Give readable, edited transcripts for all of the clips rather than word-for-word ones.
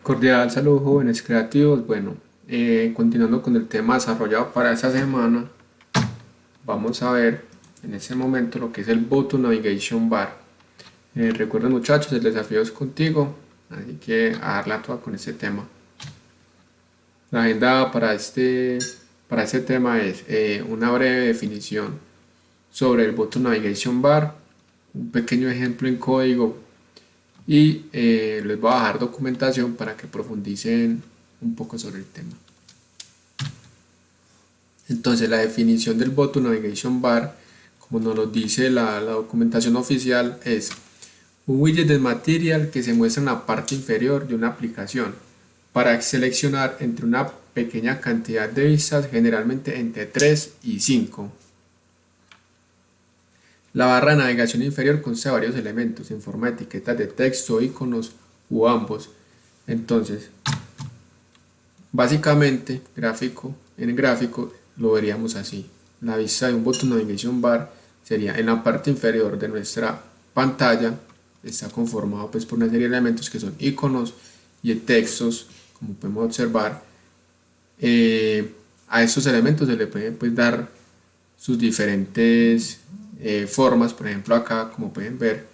Cordial saludo, jóvenes creativos. Bueno, continuando con el tema desarrollado para esta semana, vamos a ver en este momento lo que es el Button Navigation Bar. Recuerden, muchachos, el desafío es contigo, así que a darla toda con este tema. La agenda para este tema es una breve definición sobre el Button Navigation Bar, un pequeño ejemplo en código y les voy a dejar documentación para que profundicen un poco sobre el tema. Entonces, la definición del Button Navigation Bar, como nos lo dice la documentación oficial, es un widget de material que se muestra en la parte inferior de una aplicación para seleccionar entre una pequeña cantidad de vistas, generalmente entre 3 y 5. La barra de navegación inferior consta de varios elementos en forma de etiquetas de texto, iconos u ambos. Entonces, básicamente, en el gráfico lo veríamos así. La vista de un botón navigation bar sería en la parte inferior de nuestra pantalla. Está conformado pues por una serie de elementos que son iconos y textos, como podemos observar. A estos elementos se le pueden pues dar sus diferentes formas. Por ejemplo, acá, como pueden ver,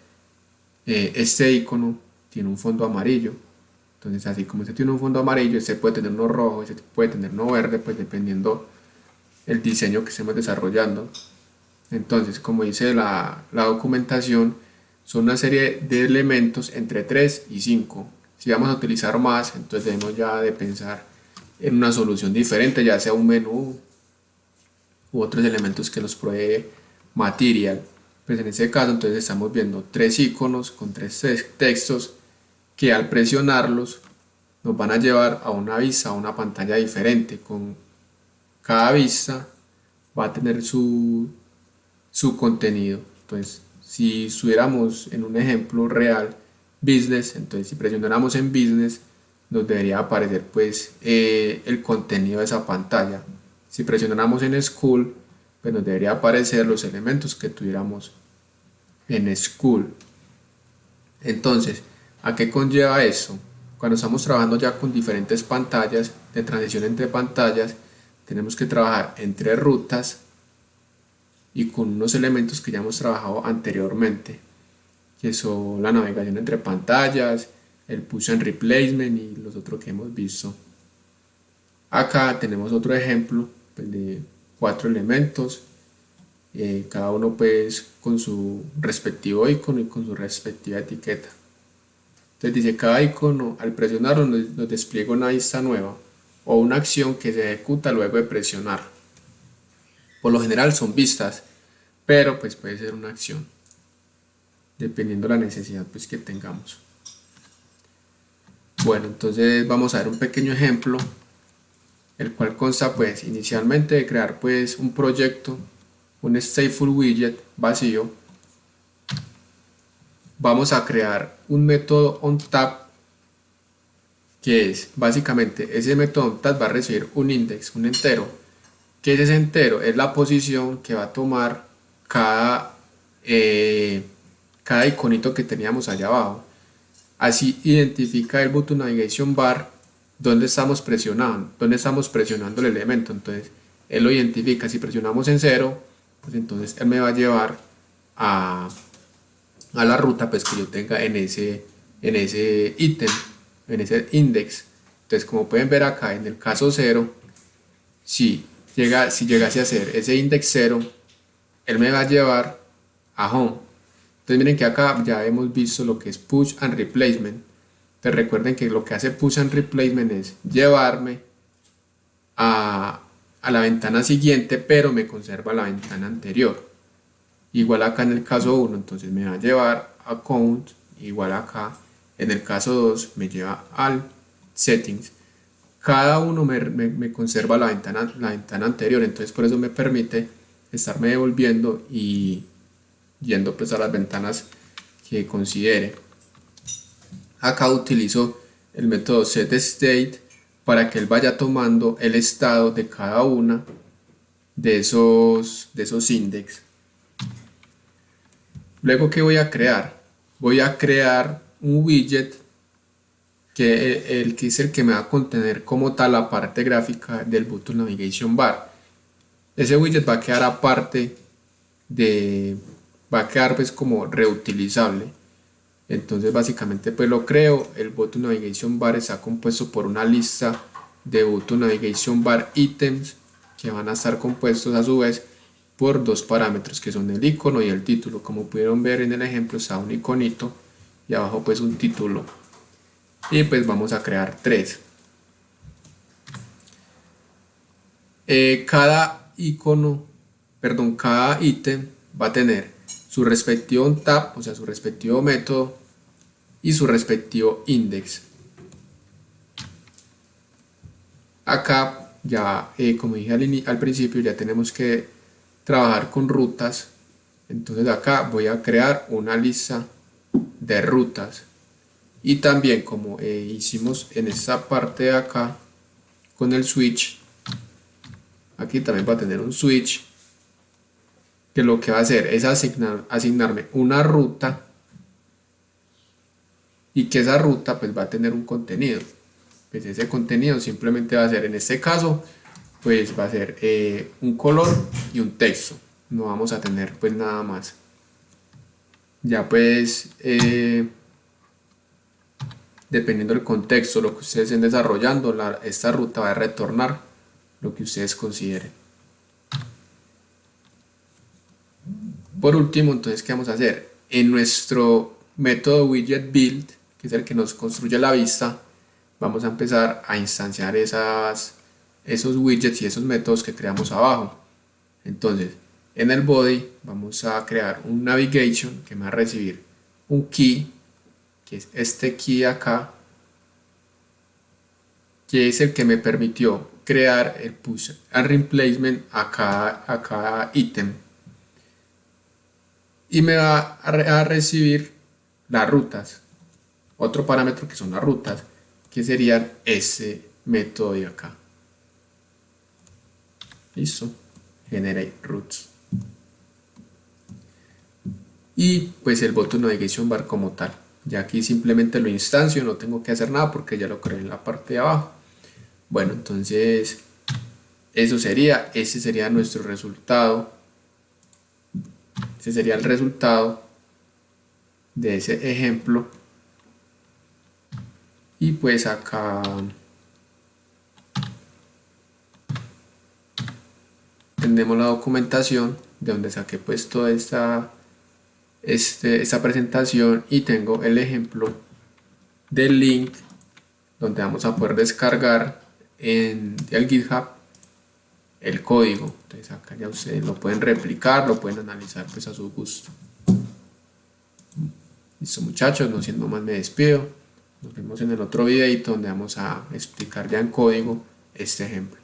este icono tiene un fondo amarillo. Entonces, así como este tiene un fondo amarillo, este puede tener uno rojo, este puede tener uno verde, pues dependiendo el diseño que estemos desarrollando. Entonces, como dice la documentación, son una serie de elementos entre 3 y 5. Si vamos a utilizar más, entonces debemos ya de pensar en una solución diferente, ya sea un menú u otros elementos que nos provee Material. Pues en este caso, entonces estamos viendo tres iconos con tres textos que al presionarlos nos van a llevar a una vista, a una pantalla diferente. Con cada vista va a tener su contenido. Entonces, si estuviéramos en un ejemplo real, business, entonces si presionáramos en business, nos debería aparecer pues el contenido de esa pantalla. Si presionáramos en school, pues nos debería aparecer los elementos que tuviéramos en school. Entonces, ¿a qué conlleva eso? Cuando estamos trabajando ya con diferentes pantallas, de transición entre pantallas, tenemos que trabajar entre rutas y con unos elementos que ya hemos trabajado anteriormente, que son la navegación entre pantallas, el push and replacement y los otros que hemos visto. Acá tenemos otro ejemplo pues, de 4 elementos, cada uno pues con su respectivo icono y con su respectiva etiqueta. Entonces dice, cada icono al presionarlo nos despliega una vista nueva o una acción que se ejecuta luego de presionar. Por lo general son vistas, pero pues puede ser una acción, dependiendo de la necesidad pues que tengamos. Bueno, entonces vamos a ver un pequeño ejemplo, el cual consta pues inicialmente de crear pues un proyecto, un stateful widget vacío. Vamos a crear un método onTap, que es básicamente ese método onTap va a recibir un index, un entero. ¿Qué es ese entero? Es la posición que va a tomar cada iconito que teníamos allá abajo. Así identifica el button navigation bar dónde estamos presionando el elemento. Entonces él lo identifica. Si presionamos en 0, pues entonces él me va a llevar a la ruta pues que yo tenga en ese ítem, en ese index. Entonces, como pueden ver acá, en el caso 0, si llegase a ser ese index 0, él me va a llevar a home. Entonces miren que acá ya hemos visto lo que es push and replacement. Entonces recuerden que lo que hace push and replacement es llevarme a la ventana siguiente, pero me conserva la ventana anterior. Igual acá en el caso 1, entonces me va a llevar a count, igual acá en el caso 2 me lleva al settings. Cada uno me conserva la ventana anterior, entonces por eso me permite estarme devolviendo y yendo pues a las ventanas que considere. Acá utilizo el método setState para que él vaya tomando el estado de cada una de esos index. Luego, ¿qué voy a crear? Voy a crear un widget el que es el que me va a contener como tal la parte gráfica del Button Navigation Bar. Ese widget va a quedar aparte de, va a quedar pues como reutilizable. Entonces básicamente pues lo creo. El Button Navigation Bar está compuesto por una lista de Button Navigation Bar items que van a estar compuestos a su vez por dos parámetros que son el icono y el título. Como pudieron ver en el ejemplo, está un iconito y abajo pues un título, y pues vamos a crear tres. Cada icono, perdón, cada ítem va a tener su respectivo tab, o sea, su respectivo método y su respectivo index. Acá ya, como dije al principio, ya tenemos que trabajar con rutas. Entonces acá voy a crear una lista de rutas, y también como hicimos en esta parte de acá con el switch, aquí también va a tener un switch que lo que va a hacer es asignarme una ruta, y que esa ruta pues va a tener un contenido. Pues ese contenido simplemente va a ser, en este caso, pues va a ser un color y un texto. No vamos a tener pues nada más. Ya pues dependiendo del contexto, lo que ustedes estén desarrollando, esta ruta va a retornar lo que ustedes consideren. Por último, entonces, ¿qué vamos a hacer? En nuestro método widget build, que es el que nos construye la vista, vamos a empezar a instanciar esos widgets y esos métodos que creamos abajo. Entonces, en el body vamos a crear un navigation que me va a recibir un key, que es este key acá, que es el que me permitió crear el push and replacement a cada ítem, y me va a recibir las rutas, otro parámetro que son las rutas, que serían ese método de acá. Listo, generate routes. Y pues el botón navigation bar como tal, ya aquí simplemente lo instancio, no tengo que hacer nada porque ya lo creé en la parte de abajo. Bueno, entonces ese sería nuestro resultado. Ese sería el resultado de ese ejemplo. Y pues acá tenemos la documentación de donde saqué pues toda esta presentación, y tengo el ejemplo del link donde vamos a poder descargar en el GitHub el código. Entonces acá ya ustedes lo pueden replicar, lo pueden analizar pues a su gusto. Listo muchachos, no siendo más me despido. Nos vemos en el otro videito donde vamos a explicar ya en código este ejemplo.